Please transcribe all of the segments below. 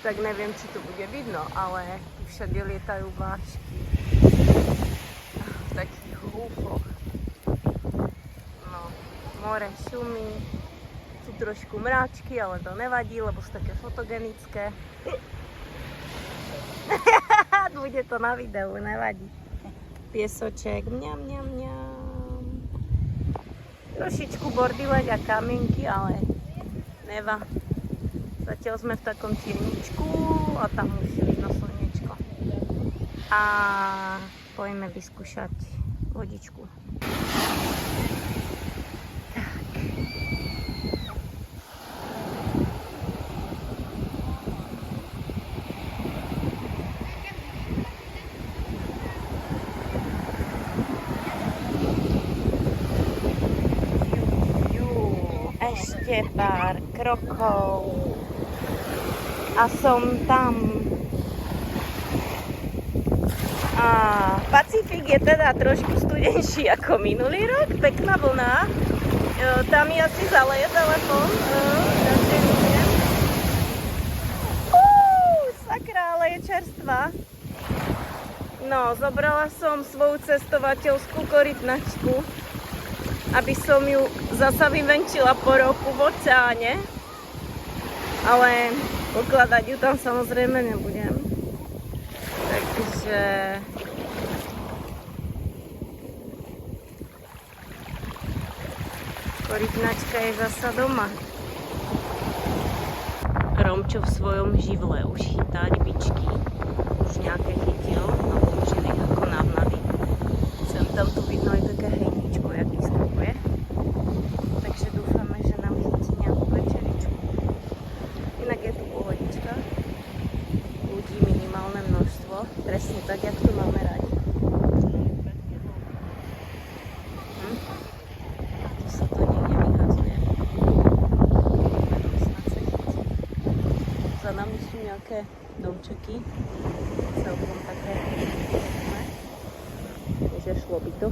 tak neviem, či to bude vidno, ale všade lietajú vášky. V takých húfoch. No, more šumí, sú trošku mráčky, ale to nevadí, lebo sú také fotogenické. Bude to na videu, nevadí. Piesoček, mňam, mňam, mňam. Trošičku bordilek a kamienky, ale neva. Zatiaľ sme v takom tierničku a tam už vidno slnečko. A poďme vyskúšať vodičku. Ešte pár krokov a som tam. A Pacifik je teda trošku studenší ako minulý rok, pekná vlna. Tam mi asi zaleje telefón, takže neviem. Sakra, ale je čerstvá. No, zobrala som svoju cestovateľskú korytnačku, aby som ju zasa vyvenčila po roku v oceáne. Ale pokladať ju tam samozrejme nebudem. Takže korytnačka je zasa doma. Romčo v svojom živle už chytá rybičky. Už nejaké chytil a použili ako návnady. Sem tam tu vidno aj také hejničko, jak vyskakuje. Takže dúfame, že nám chytí nejakú večeričku. Inak je tu pohodička. Ľudí minimálne množstvo. Presne tak, jak tu máme radi. Tu sa to niekde vyhadzuje. Snad sa chytí. Za nami sú nejaké domčeky. Celkom také pekné. Že šlo by to.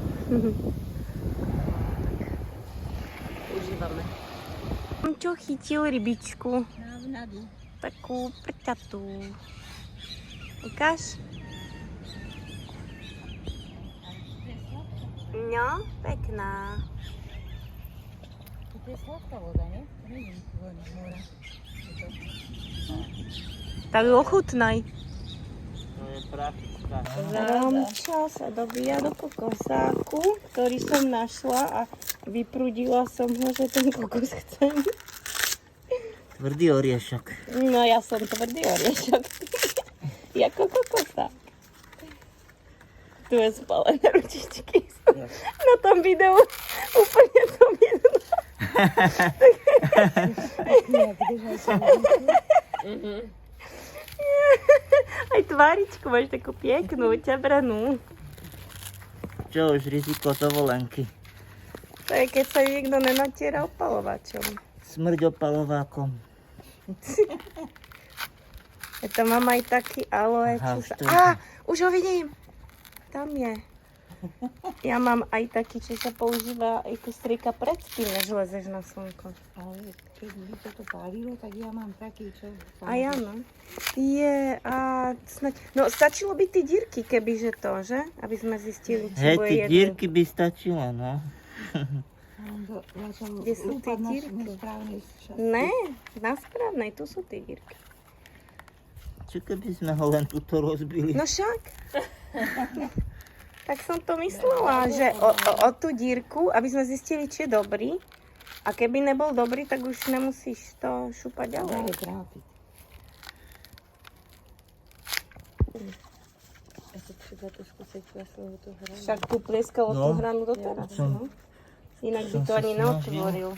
Tak, užívame. Čo chytil rybičku? Návnadu. Takú prťatú. Ukáž? No, pekná. To je sladká voda, nie? To nie je voda z mora. Tak ochutnaj. To je praktická. Romča sa dobíja do kokosáku, ktorý som našla a vyprudila som ho, že ten kokos chcem. Tvrdý oriešok. No ja som tvrdý oriešok. Jako kokosák. Tu je spálené ručičky. Na tom videu úplne to vidno. Aj tváričku máš takú peknú, ťabranú. Čo už riziko dovolenky? To je, keď sa niekto nenatiera opalovačom. Smrť opalovákom. To mám aj taký aloe. Už ho vidím. Tam je. Ja mám aj taký, čo sa používa ako strieka predtým, než lezeš na slnko. Ale keď by to pálilo, tak ja mám taký, čo... A ja no. No stačilo by tie dírky, kebyže to, že? Aby sme zistili, či Hej, bude tie jedno. dírky by stačilo, no. Kde sú tie dírky? Ne, na správnej, tu sú tie dírky. Čo keby sme ho len tuto rozbili? No však. Tak som to myslela, že o tú dírku, aby sme zistili, či je dobrý. A keby nebol dobrý, tak už nemusíš to šúpať ďalej. Ale trápiť. Ešte treba to skúsiť plesnúť tú hranu. Však tu plieskalo tú No. hranu doteraz. Som- No. Inak by som to sa ani snažil. neotvoril.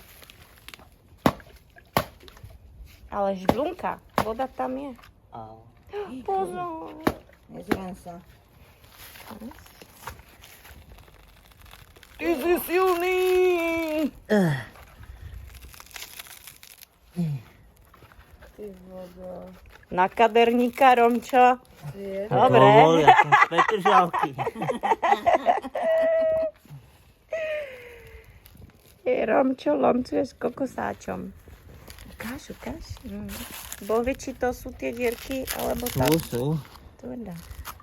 Ale žblunka, voda tam je. Au. Pozor. Nezrán sa. Ty si silný. Ty voda. Na kaderníka, Romčo. Je. Dobre. Povol, ja som z Petržalky. Romčo lomcuje s kokosáčom. Ukáž, ukáž. Boh vie, či to sú tie dierky, alebo Sú, tak. sú. Tvrdá.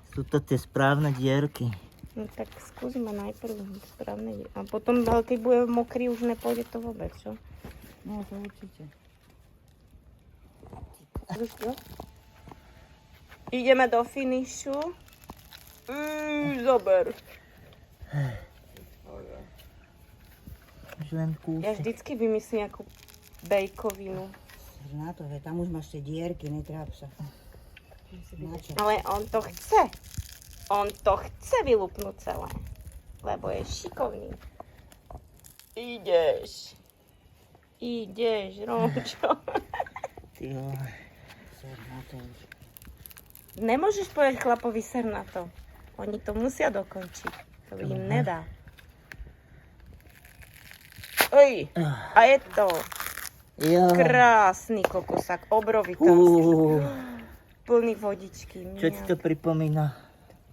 Sú to tie správne dierky. No tak skúsme najprv správne dierky. A potom, ale keď bude mokrý, už nepôjde to vôbec, čo? No to určite. Ideme do finišu. Zober. Už len Ja kúsek. vždycky vymyslím nejakú bejkovinu. Na to, že tam už máš tie dierky, netráp sa. Na čo? Ale on to chce. On to chce vylúpnúť celé. Lebo je šikovný. Ideš. Ideš, Romčo. Ty vole. Ser na to už. Nemôžeš povedať chlapovi ser na to. Oni to musia dokončiť. To im nedá. Oj, a je to Jo. krásny kokosák, obrovitánsky. Plný vodičky. Čo ti to pripomína?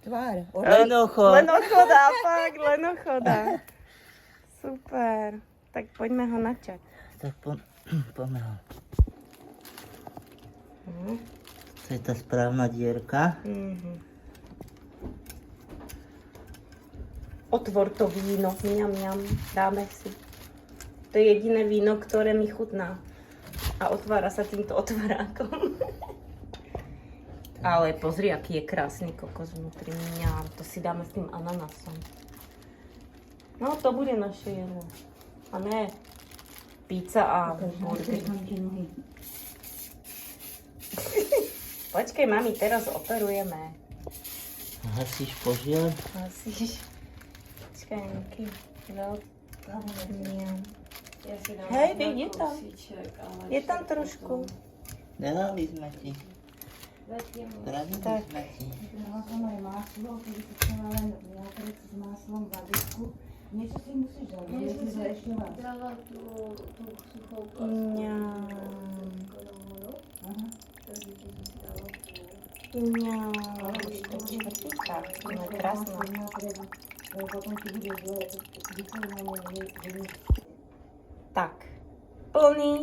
Tvár. Lenochod. Lenochoda, fakt, lenochoda. Super. Tak poďme ho načať. Tak poďme ho. To je tá správna dierka. Otvor to víno, mňam, mňam, dáme si. To je jediné víno, ktoré mi chutná. A otvára sa týmto otvárákom. Ale pozri, aký je krásny kokos vnútri. Mňam, to si dáme s tým ananasom. No, to bude naše jedlo. A ne pizza a burger. Počkej, mami, teraz operujeme. Hasíš požiar? Hasíš. Počkaj, nejaký veľký. Ja si dám Hej, na je tam. kousíček, ale Je tam trošku. Dali sme ti. zatím Radili Tak. sme ti. Dala som aj maslo, keď si chcela len nápred s maslom v vadisku. Niečo si musíš dať, Ja že som si si ešte raz. dala tú suchou Mňam. Aha. takže tu som si dala tú. Mňam. Už to čtvrtýka. To je krásna. Potom ti bude zle, vyplňané, Tak. Plný.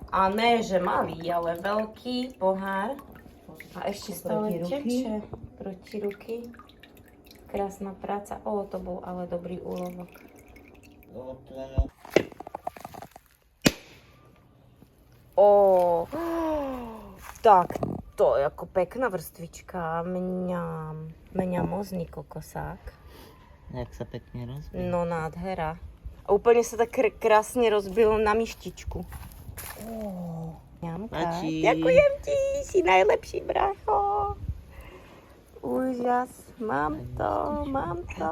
A ne, že malý, ale veľký pohár. A ešte stále Proti ruky. teče. Proti ruky. Krásna práca. O, to bol ale dobrý úlovok. O, tak to je ako pekná vrstvička. Mňam. Mňamozný kokosák. Jak sa pekne rozbí. No nádhera. A úplne sa tak krásne rozbilo na myštičku. Ňamka. Páči. Ďakujem ti, si najlepší bracho. Úžas. Mám to, mám to.